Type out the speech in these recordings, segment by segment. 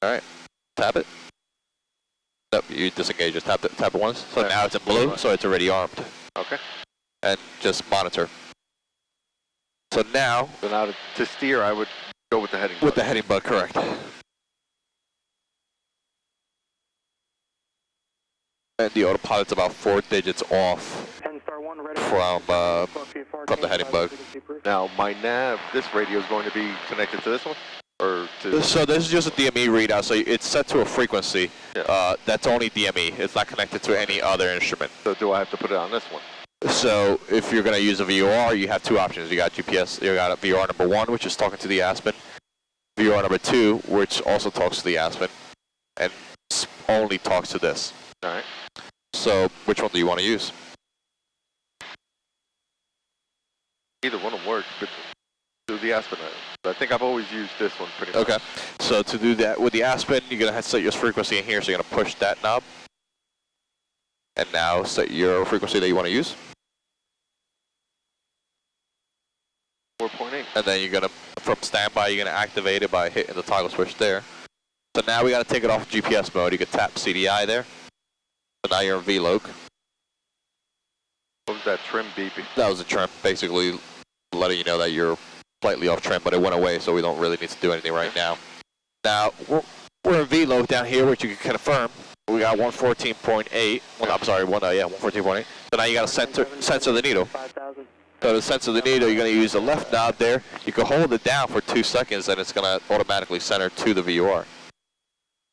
Alright, tap it. Nope, you disengage, just tap it once. So okay. Now it's in blue, so it's already armed. Okay. And just monitor. So now to steer, I would go with the heading bug. With the heading bug, correct. And the autopilot's about 4 digits off from the heading bug. Now, my nav, this radio is going to be connected to this one? Or to so this is just a DME readout, so it's set to a frequency. Yeah. That's only DME. It's not connected to any other instrument. So do I have to put it on this one? So if you're going to use a VOR, you have two options. You got GPS, you got a VOR number 1, which is talking to the Aspen. VOR number 2, which also talks to the Aspen, and only talks to this. All right. So which one do you want to use? Either one will work, but do the Aspen. I think I've always used this one pretty much. Okay. So to do that with the Aspen, you're going to have to set your frequency in here. So you're going to push that knob. And now set your frequency that you want to use. 4.8. And then you're going to, from standby, you're going to activate it by hitting the toggle switch there. So now we got to take it off GPS mode. You can tap CDI there. So now you're in VLOC. What was that trim beeping? That was a trim, basically letting you know that you're slightly off trim, but it went away, so we don't really need to do anything right now. Now, we're in VLOC down here, which you can confirm. We got 114.8. Well, I'm sorry, 114.8. So now you got to sensor the needle. So to sensor the needle, you're going to use the left knob there. You can hold it down for 2 seconds, and it's going to automatically center to the VOR.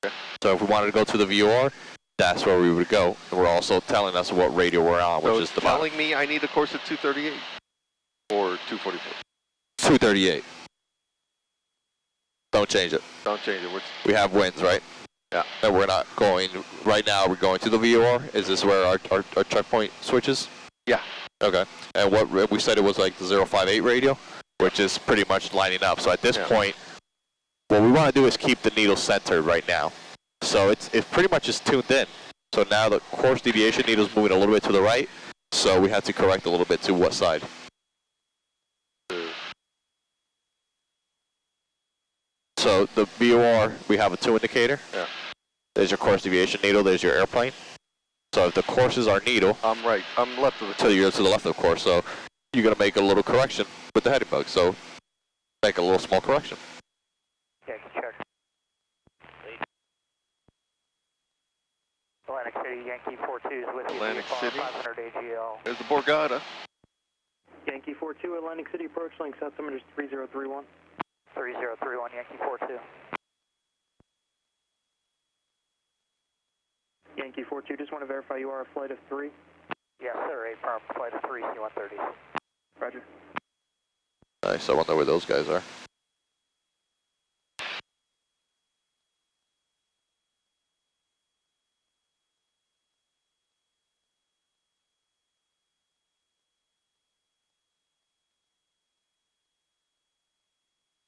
Okay. So if we wanted to go to the VOR, that's where we would go. And we're also telling us what radio we're on, which is the bottom. Telling me I need a course at 238 or 244. 238. Don't change it. Don't change it. We have winds, right? Yeah. And we're not going, right now we're going to the VOR. Is this where our checkpoint switches? Yeah. Okay. And what we said it was like the 058 radio, which is pretty much lining up. So at this point, what we want to do is keep the needle centered right now. So it pretty much is tuned in. So now the course deviation needle is moving a little bit to the right. So we have to correct a little bit to what side? So the VOR, we have a 2 indicator. Yeah. There's your course deviation needle. There's your airplane. So if the course is our needle, I'm right. I'm left of the. So you're to the left of the course. So you're gonna make a little correction with the heading bug. So make a little small correction. Yankee check. Atlantic City, Yankee 42 is with Atlantic you. City. 500 AGL. There's the Borgata. Yankee 42, Atlantic City approach link. Altimeter is 3031. 3031, Yankee 42. Yankee 42, just want to verify you are a flight of 3? Yes, sir, 8 power flight of 3, C-130. Roger. Nice, I wonder where those guys are.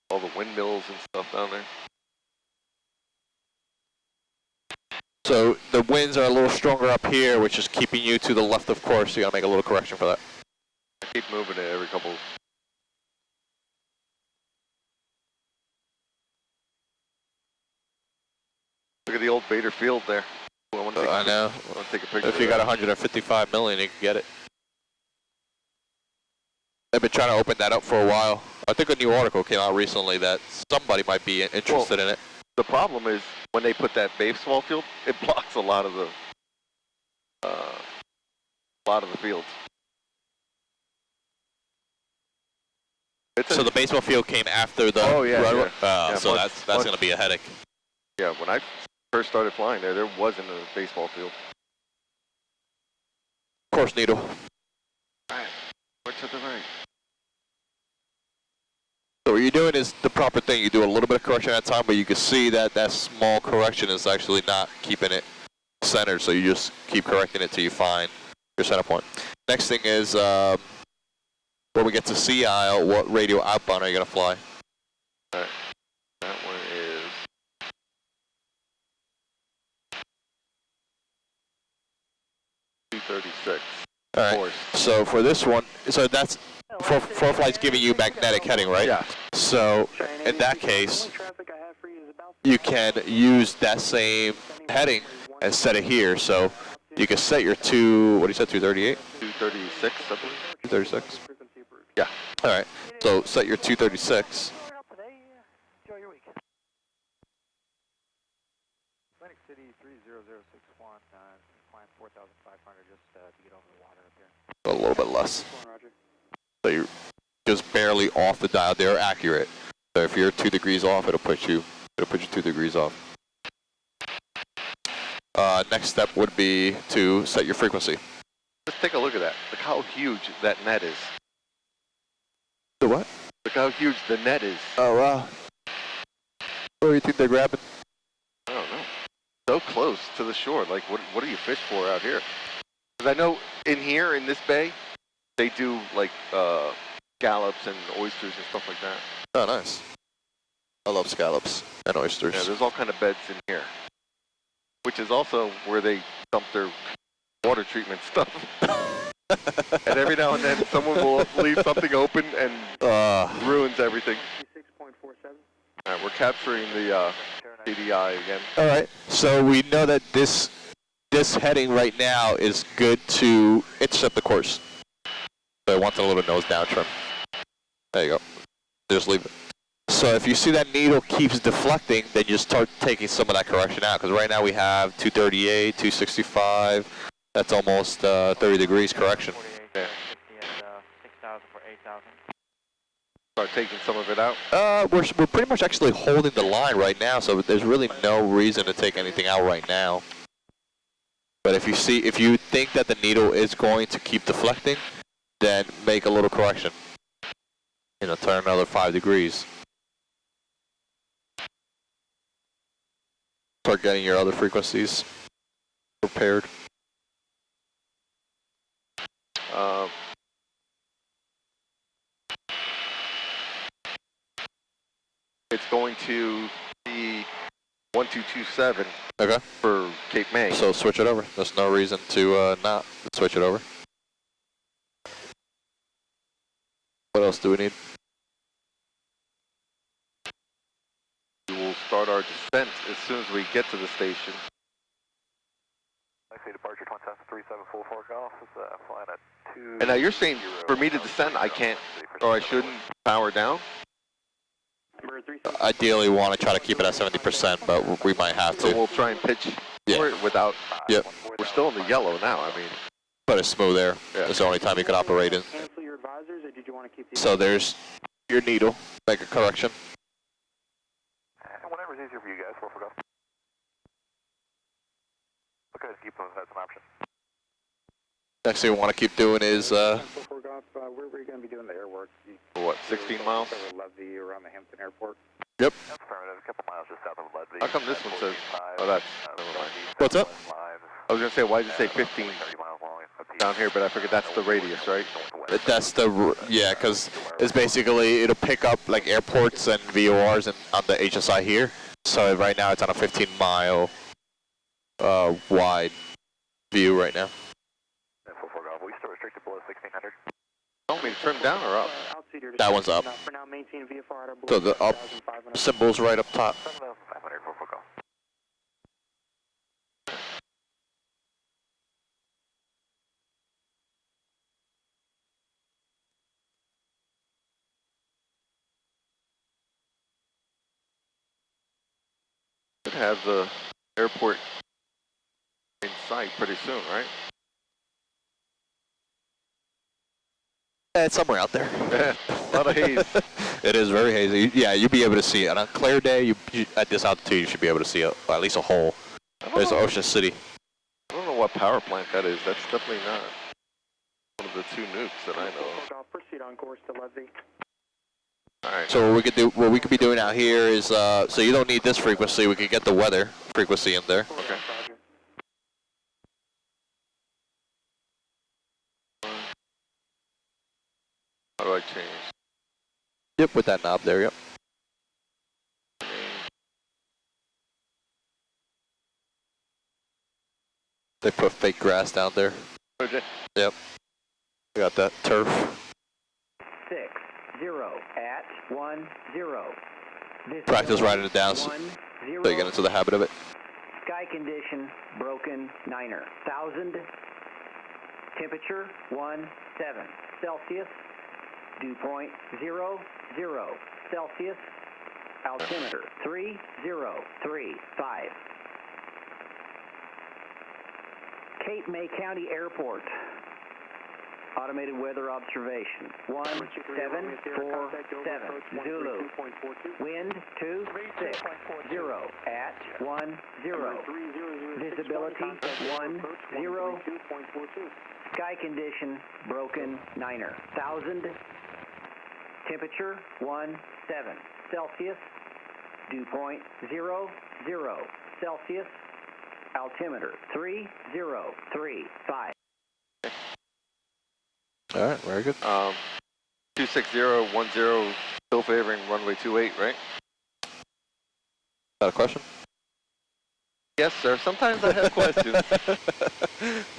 All the windmills and stuff down there. So the winds are a little stronger up here, which is keeping you to the left of course. So you gotta make a little correction for that. I keep moving it every couple. Look at the old Bader Field there. I know. I want to take a picture. If you got 155 million, you can get it. They've been trying to open that up for a while. I think a new article came out recently that somebody might be interested in it. The problem is when they put that baseball field, it blocks a lot of the fields. So the baseball field came after the run. So that's going to be a headache. Yeah, when I first started flying there wasn't a baseball field. Course needle. Right. What's to the right? So what you're doing is the proper thing. You do a little bit of correction at a time, but you can see that that small correction is actually not keeping it centered. So you just keep correcting it till you find your center point. Next thing is when we get to sea aisle, what radio outbound are you going to fly? All right. That one is 236. All right. So for this one, so that's for flight's giving you magnetic heading, right? Yeah. So in that case, traffic I have for you is about you can use that same heading and set it here. So you can set your what do you set, 238? 236, I believe. 236? Yeah. All right. So set your 236. Enjoy your week. Atlantic City 30061, climb 4,500 just to get over the water up here. A little bit less. So you're just barely off the dial. They're accurate. So if you're 2 degrees off, it'll put you 2 degrees off. Next step would be to set your frequency. Let's take a look at that. Look how huge that net is. The what? Look how huge the net is. Oh, wow. What do you think they're grabbing? I don't know. So close to the shore. Like, what do you fish for out here? Because I know in here, in this bay, they do, like, scallops and oysters and stuff like that. Oh, nice. I love scallops and oysters. Yeah, there's all kind of beds in here. Which is also where they dump their water treatment stuff. And every now and then, someone will leave something open and ruins everything. 6.47. All right, we're capturing the CDI again. All right. So we know that this heading right now is good to intercept the course. So I want a little nose down trim. There you go. Just leave it. So if you see that needle keeps deflecting, then you start taking some of that correction out. Because right now we have 238, 265. That's almost 30 degrees correction. Yeah. 6,000 for 8,000. Start taking some of it out. We're pretty much actually holding the line right now, so there's really no reason to take anything out right now. But if you think that the needle is going to keep deflecting, then make a little correction. You know, turn another 5 degrees. Start getting your other frequencies prepared. It's going to be 1227 Okay. for Cape May. So switch it over. There's no reason to not switch it over. What else do we need? We will start our descent as soon as we get to the station. Departure 27374 golf is flying at 2. And now you're saying for me to descend, I can't, or I shouldn't power down? Ideally, we want to try to keep it at 70%, but we might have to. So we'll try and pitch for it without. Yep. We're still in the yellow now. I mean, But it's smooth air. Yeah. It's the only time you can operate it. Cancel your advisors, or did you want to keep these? So there's your needle. Make a correction. Whatever's easier for you guys. We'll forgo. Okay, keep them as an option. Next thing we want to keep doing is Where were you going to be doing the air work? what, 16 miles? Levy around the Hampton Airport. Yep. That's affirmative. A couple miles just south of Levy. How come this one says? Oh, that's never mind. What's up? I was gonna say, why did it say 15 down here? But I figured that's the radius, right? That's the because it's basically it'll pick up like airports and VORs and on the HSI here. So right now it's on a 15-mile wide view right now. We still restricted below 1600. You want me to trim down or up? That one's up. For now, maintain VFR at So the up symbol's right up top. 500 for Fogo. Should have the airport in sight pretty soon, right? Yeah, it's somewhere out there. Yeah, a lot of haze. It is very hazy. Yeah, you'll be able to see it. On a clear day, you at this altitude, you should be able to see at least a hole. There's Ocean City. I don't know what power plant that is. That's definitely not one of the two nukes that I know of. Proceed on course to Levy. All right. So what we could be doing out here is, so you don't need this frequency. We could get the weather frequency in there. Okay. How do I change? Yep, with that knob there. Yep. They put fake grass down there. Okay. Yep. We got that turf. 6-0 at 10. Practice writing it down. So you get into the habit of it. Sky condition, broken, 9er. 1000, temperature, 17 Celsius, dew point, 00 Celsius, altimeter, 3035. Cape May County Airport. Automated weather observation. 1747 Zulu. Wind 260 at 10. Visibility 10. Sky condition broken, 9er. 1000. Temperature 17 Celsius. Dew point 00 Celsius. Altimeter 3035. All right, very good. 26010, still favoring runway 28, right? Is that a question? Yes, sir. Sometimes I have questions.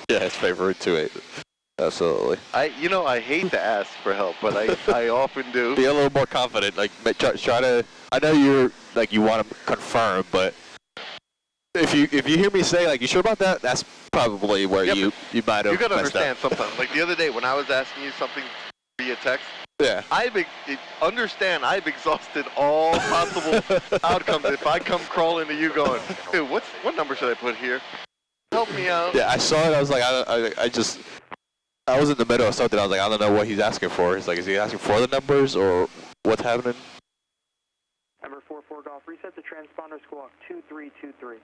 Yeah, it's favoring 28. Absolutely. I hate to ask for help, but I often do. Be a little more confident. Like, try to. I know you're like you want to confirm, but if you hear me say like you sure about that, that's probably where you might have. You gotta messed understand up. sometimes. Like the other day when I was asking you something via text. Yeah. I've exhausted all possible outcomes. If I come crawling to you going, dude, what number should I put here? Help me out. Yeah, I saw it. I was like, I was in the middle of something. I was like, I don't know what he's asking for. He's like, is he asking for the numbers or what's happening? Number 44 Golf, reset the transponder squawk 2323.